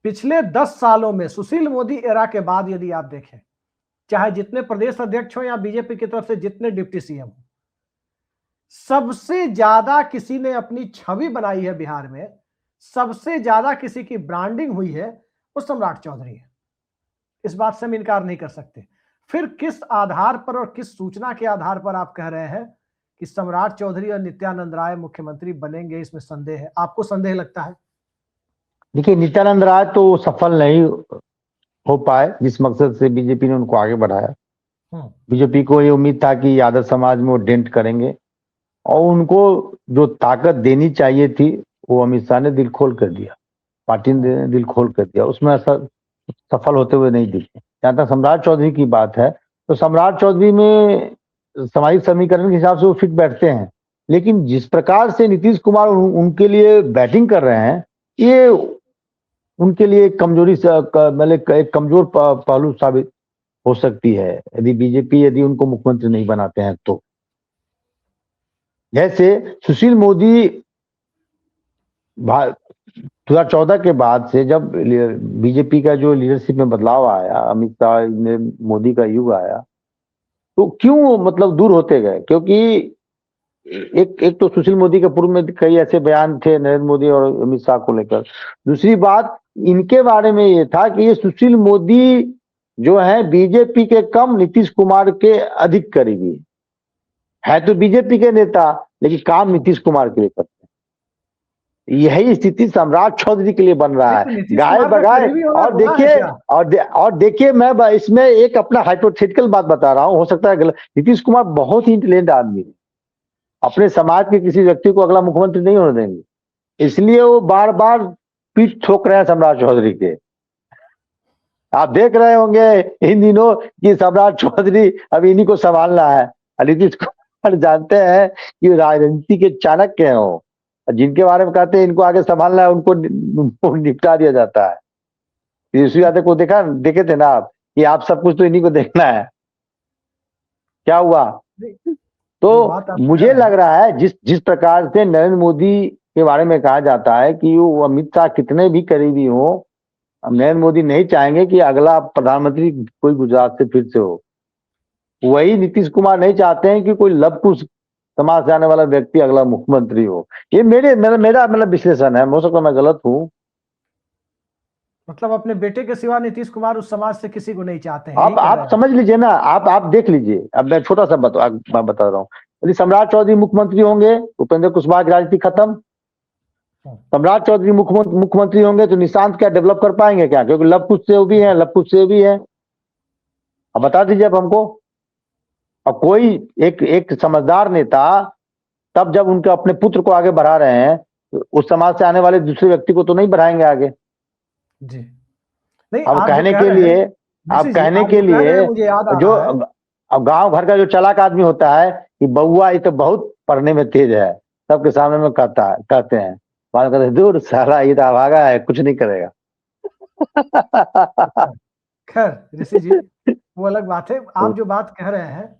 A: पिछले 10 सालों में सुशील मोदी एरा के बाद यदि आप देखें, चाहे जितने प्रदेश अध्यक्ष हो या बीजेपी की तरफ से जितने डिप्टी सीएम हो, सबसे ज्यादा किसी ने अपनी छवि बनाई है बिहार में, सबसे ज्यादा किसी की ब्रांडिंग हुई है, वो सम्राट चौधरी है। इस बात से हम इनकार नहीं कर सकते। फिर किस आधार पर और किस सूचना के आधार पर आप कह रहे हैं कि सम्राट चौधरी और नित्यानंद राय मुख्यमंत्री बनेंगे, इसमें संदेह है? आपको संदेह लगता है?
B: देखिए, नित्यानंद राय तो सफल नहीं हो पाए जिस मकसद से बीजेपी ने उनको आगे बढ़ाया। बीजेपी को ये उम्मीद था कि यादव समाज में वो डेंट करेंगे, और उनको जो ताकत देनी चाहिए थी वो अमित शाह ने दिल खोल कर दिया, पार्टी ने दिल खोल कर दिया, उसमें ऐसा सफल होते हुए नहीं दिखे। जहां तक सम्राट चौधरी की बात है, तो सम्राट चौधरी में सामाजिक समीकरण के हिसाब से वो फिट बैठते हैं, लेकिन जिस प्रकार से नीतीश कुमार उनके लिए बैटिंग कर रहे हैं, ये उनके लिए एक कमजोरी मतलब एक कमजोर पहलू साबित हो सकती है यदि बीजेपी यदि उनको मुख्यमंत्री नहीं बनाते हैं तो। जैसे सुशील मोदी 2014 के बाद से जब बीजेपी का जो लीडरशिप में बदलाव आया, अमित शाह ने मोदी का युग आया, तो क्यों मतलब दूर होते गए? क्योंकि एक तो सुशील मोदी के पूर्व में कई ऐसे बयान थे नरेंद्र मोदी और अमित शाह को लेकर। दूसरी बात इनके बारे में ये था कि ये सुशील मोदी जो है बीजेपी के कम नीतीश कुमार के अधिक करीबी है, तो बीजेपी के नेता लेकिन काम नीतीश कुमार के लिए करते हैं। यही स्थिति सम्राट चौधरी के लिए बन रहा है, गाय बगाए। और देखिए मैं इसमें एक अपना हाइपोथेटिकल बात बता रहा हूं, हो सकता है गलत। नीतीश कुमार बहुत ही इंटेलिजेंट आदमी है, अपने समाज के किसी व्यक्ति को अगला मुख्यमंत्री नहीं होने देंगे, इसलिए वो बार बार पीठ ठोक रहे हैं सम्राट चौधरी के। आप देख रहे होंगे इन दिनों कि सम्राट चौधरी अब इन्हीं को संभालना है। नीतीश कुमार जानते हैं कि राजनीति के चाणक्य हैं वो, जिनके बारे में कहते हैं इनको आगे संभालना है उनको निपटा दिया जाता है। तेजस्वी यादव को देखे थे ना आप कि आप सब कुछ तो इन्हीं को देखना है, क्या हुआ? तो मुझे लग रहा है जिस प्रकार से नरेंद्र मोदी के बारे में कहा जाता है कि वो अमित शाह कितने भी करीबी हो, नरेंद्र मोदी नहीं चाहेंगे कि अगला प्रधानमंत्री कोई गुजरात से फिर से हो। वही नीतीश कुमार नहीं चाहते हैं कि कोई लवकुश समाज से आने वाला व्यक्ति अगला मुख्यमंत्री हो। ये मेरा मतलब विश्लेषण है, हो सकता मैं गलत हूं।
A: मतलब अपने बेटे के सिवा नीतीश कुमार उस समाज से किसी को नहीं चाहते हैं?
B: आप समझ लीजिए ना, आप देख लीजिए। अब मैं छोटा सा बता रहा हूँ। यदि सम्राट चौधरी मुख्यमंत्री होंगे, उपेंद्र कुशवाहा की राजनीति खत्म। सम्राट चौधरी मुख्यमंत्री होंगे तो निशांत क्या डेवलप कर पाएंगे क्या? क्योंकि लवकुश से वो भी है, लवकुश से भी है। अब बता दीजिए अब हमको। अब कोई एक समझदार नेता तब जब उनके अपने पुत्र को आगे बढ़ा रहे हैं, तो उस समाज से आने वाले दूसरे व्यक्ति को तो नहीं बढ़ाएंगे आगे।
A: जी नहीं,
B: अब कहने के लिए जो अब गांव घर का जो चालाक आदमी होता है कि बउआ ये तो बहुत पढ़ने में तेज है, सबके सामने में कहते हैं, बाद कहते हैं दूर साला ये तो भागा है, कुछ नहीं करेगा।
A: खैर ऋषि जी, वो अलग बात है। आप जो बात कह रहे हैं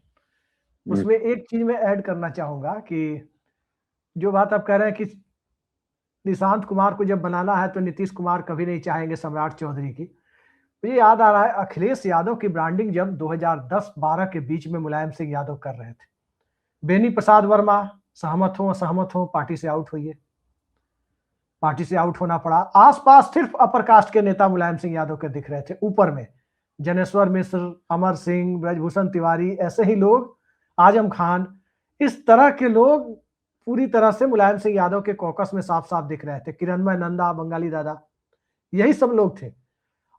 A: उसमें एक चीज मैं ऐड करना चाहूंगा कि जो बात आप कह रहे हैं कि निशांत कुमार को जब बनाना है तो नीतीश कुमार कभी नहीं चाहेंगे सम्राट चौधरी की। मुझे याद आ रहा है अखिलेश यादव की ब्रांडिंग जब 2010-12 के बीच में मुलायम सिंह यादव कर रहे थे। बेनी प्रसाद वर्मा सहमत हो असहमत हो पार्टी से आउट हुई है, पार्टी से आउट होना पड़ा। आसपास सिर्फ अपर कास्ट के नेता मुलायम सिंह यादव के दिख रहे थे, ऊपर में जनेश्वर मिश्र, अमर सिंह, ब्रजभूषण तिवारी, ऐसे ही लोग, आजम खान, इस तरह के लोग पूरी तरह से मुलायम सिंह यादव के कॉकस में साफ साफ दिख रहे थे। किरणमय नंदा, बंगाली दादा, यही सब लोग थे।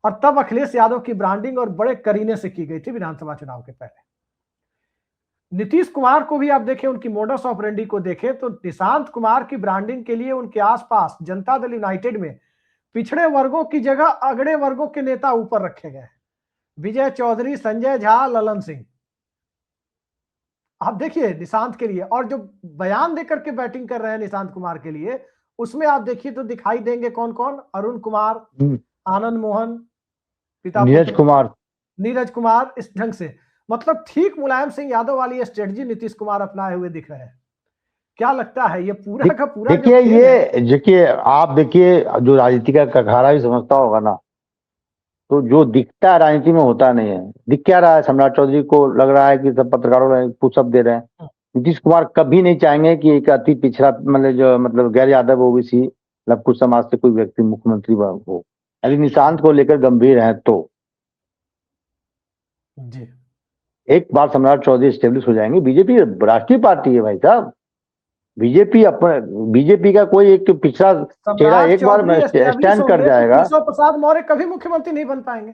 A: और तब अखिलेश यादव की ब्रांडिंग और बड़े करीने से की गई थी विधानसभा चुनाव के पहले। नीतीश कुमार को भी आप देखें, उनकी मोडस ऑपरेंडी को देखें तो निशांत कुमार की ब्रांडिंग के लिए उनके आसपास जनता दल यूनाइटेड में पिछड़े वर्गों की जगह अगड़े वर्गों के नेता ऊपर रखे गए। विजय चौधरी, संजय झा, ललन सिंह, आप देखिए निशांत के लिए। और जो बयान देकर के बैटिंग कर रहे हैं निशांत कुमार के लिए, उसमें आप देखिए तो दिखाई देंगे कौन कौन, अरुण कुमार, आनंद मोहन, पिता नीरज कुमार, इस ढंग से। मतलब ठीक मुलायम सिंह यादव वाली स्ट्रेटजी नीतीश कुमार अपनाए हुए दिख रहे हैं। क्या लगता है ये पूरा का पूरा
B: देखिए, ये देखिए, आप देखिए जो राजनीति का कखारा भी समझता होगा ना, तो जो दिखता है राजनीति में होता नहीं है। दिख क्या रहा है, सम्राट चौधरी को लग रहा है कि सब पत्रकारों पुशअप दे रहे हैं। नीतीश कुमार कभी नहीं चाहेंगे कि एक अति पिछड़ा मतलब गैर यादव ओबीसी मतलब कुछ समाज से कोई व्यक्ति मुख्यमंत्री हो। यदि निशांत को लेकर गंभीर है तो
A: जी,
B: एक बार सम्राट चौधरी स्टेब्लिश हो जाएंगे। बीजेपी राष्ट्रीय पार्टी है भाई साहब। बीजेपी का कोई एक पिछड़ा चेहरा एक बार में स्टैंड कर जाएगा।
A: केशव प्रसाद मौर्य कभी मुख्यमंत्री नहीं बन पाएंगे।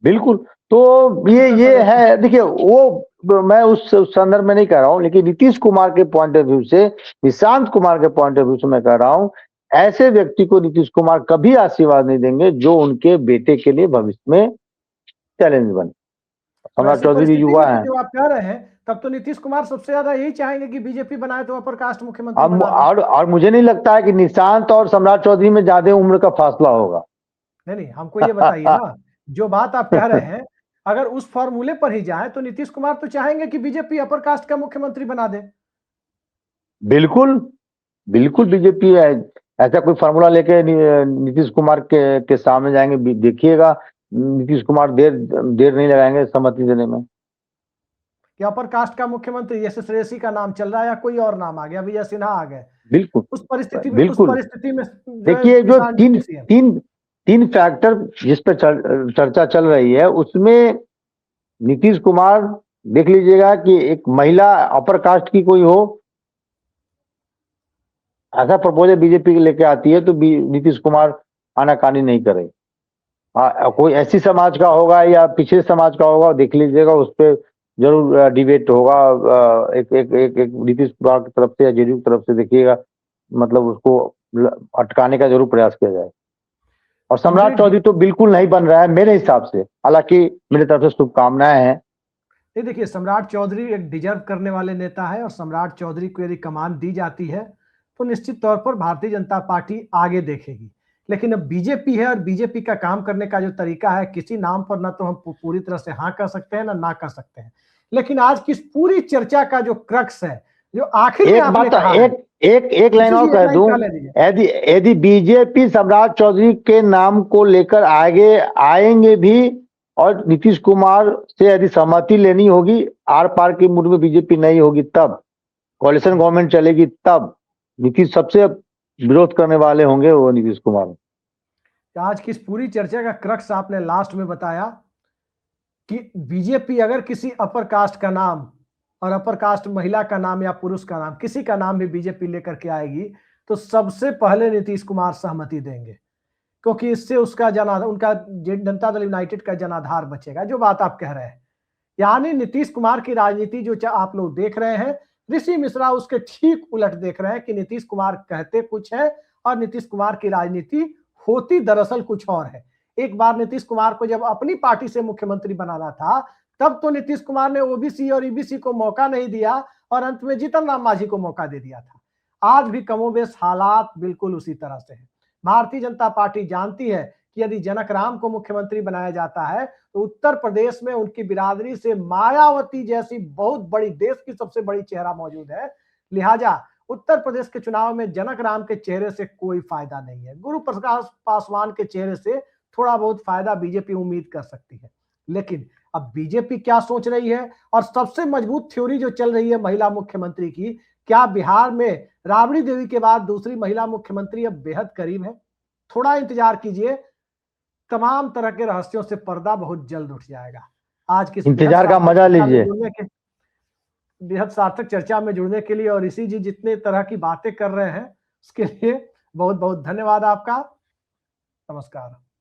B: बिल्कुल। तो ये है, देखिए वो मैं उस संदर्भ में नहीं कह रहा हूं, लेकिन नीतीश कुमार के पॉइंट ऑफ व्यू से, निशांत कुमार के पॉइंट ऑफ व्यू से मैं कह रहा हूं, ऐसे व्यक्ति को नीतीश कुमार कभी आशीर्वाद नहीं देंगे जो उनके बेटे के लिए भविष्य में चैलेंज बने। सम्राट चौधरी युवा है,
A: जो आप कह रहे हैं, तब तो नीतीश कुमार सबसे ज्यादा यही चाहेंगे कि बीजेपी बनाए तो अपर कास्ट मुख्यमंत्री।
B: और मुझे नहीं लगता है कि निशांत और सम्राट चौधरी में ज्यादा उम्र का फासला होगा।
A: नहीं, हमको ये बताइए ना, जो बात आप कह रहे हैं, अगर उस फॉर्मूले पर ही जाए तो नीतीश कुमार तो चाहेंगे कि बीजेपी अपर कास्ट का मुख्यमंत्री बना दे।
B: बिल्कुल बिल्कुल, बीजेपी ऐसा कोई फॉर्मूला लेके नीतीश कुमार के सामने जाएंगे, देखिएगा नीतीश कुमार देर नहीं लगाएंगे सहमति देने में।
A: कि अपर कास्ट का मुख्यमंत्री, जैसे श्रेयसी का नाम चल रहा है या कोई और नाम आ गया, विजय सिन्हा आ गए,
B: बिल्कुल
A: उस परिस्थिति में
B: देखिए जो तीन फैक्टर जिस पर चर्चा चल रही है, उसमें नीतीश कुमार देख लीजिएगा कि एक महिला अपर कास्ट की कोई हो, ऐसा प्रपोजल बीजेपी लेके आती है तो नीतीश कुमार आनाकानी नहीं करे। कोई ऐसी समाज का होगा या पिछड़े समाज का होगा, देख लीजिएगा उस पर जरूर डिबेट होगा। एक नीतीश कुमार की तरफ से या जेडीयू की तरफ से देखिएगा, मतलब उसको अटकाने का जरूर प्रयास किया जाए। और सम्राट चौधरी तो बिल्कुल नहीं बन रहा है मेरे हिसाब से, हालांकि मेरी तरफ से शुभकामनाएं हैं।
A: ये देखिए, सम्राट चौधरी एक डिजर्व करने वाले नेता है, और सम्राट चौधरी को यदि कमान दी जाती है तो निश्चित तौर पर भारतीय जनता पार्टी आगे देखेगी। लेकिन अब बीजेपी है, और बीजेपी का काम करने का जो तरीका है, किसी नाम पर ना तो हम पूरी तरह से हाँ कर सकते हैं ना कर सकते हैं। लेकिन आज की पूरी चर्चा का जो क्रक्स है, जो आखिर में आपने कहा,
B: एक लाइन और कह दूं, यदि बीजेपी सम्राट चौधरी के नाम को लेकर आगे आएंगे भी, और नीतीश कुमार से यदि सहमति लेनी होगी, आर पार की मूड में बीजेपी नहीं होगी, तब कोalition गवर्नमेंट चलेगी, तब नीतीश सबसे विरोध करने वाले होंगे वो नीतीश कुमार।
A: आज की इस पूरी चर्चा का क्रक्स आपने लास्ट में बताया कि बीजेपी अगर किसी अपर कास्ट का नाम, और अपर कास्ट महिला का नाम या पुरुष का नाम, किसी का नाम भी बीजेपी लेकर के आएगी, तो सबसे पहले नीतीश कुमार सहमति देंगे, क्योंकि इससे उसका उनका जनता दल यूनाइटेड का जनाधार बचेगा। जो बात आप कह रहे हैं, यानी नीतीश कुमार की राजनीति जो आप लोग देख रहे हैं, ऋषि मिश्रा उसके ठीक उलट देख रहे हैं कि नीतीश कुमार कहते कुछ है और नीतीश कुमार की राजनीति होती दरअसल कुछ और है। एक बार नीतीश कुमार को जब अपनी पार्टी से मुख्यमंत्री बनाना था, तब तो नीतीश कुमार ने ओबीसी और ईबीसी को मौका नहीं दिया, और अंत में जीतन राम मांझी को मौका दे दिया था। आज भी कमोबेश हालात बिल्कुल उसी तरह से है। भारतीय जनता पार्टी जानती है कि यदि जनक राम को मुख्यमंत्री बनाया जाता है तो उत्तर प्रदेश में उनकी बिरादरी से मायावती जैसी बहुत बड़ी, देश की सबसे बड़ी चेहरा मौजूद है, लिहाजा उत्तर प्रदेश के चुनाव में जनक राम के चेहरे से कोई फायदा नहीं है। गुरु प्रकाश पासवान के चेहरे से थोड़ा बहुत फायदा बीजेपी उम्मीद कर सकती है। लेकिन अब बीजेपी क्या सोच रही है, और सबसे मजबूत थ्योरी जो चल रही है महिला मुख्यमंत्री की, क्या बिहार में राबड़ी देवी के बाद दूसरी महिला मुख्यमंत्री अब बेहद करीब है? थोड़ा इंतजार कीजिए, तमाम तरह के रहस्यों से पर्दा बहुत जल्द उठ जाएगा। आज की
B: इंतजार का मजा लीजिए।
A: बेहद सार्थक चर्चा में जुड़ने के लिए और इसी जी जितने तरह की बातें कर रहे हैं उसके लिए बहुत बहुत धन्यवाद आपका। नमस्कार।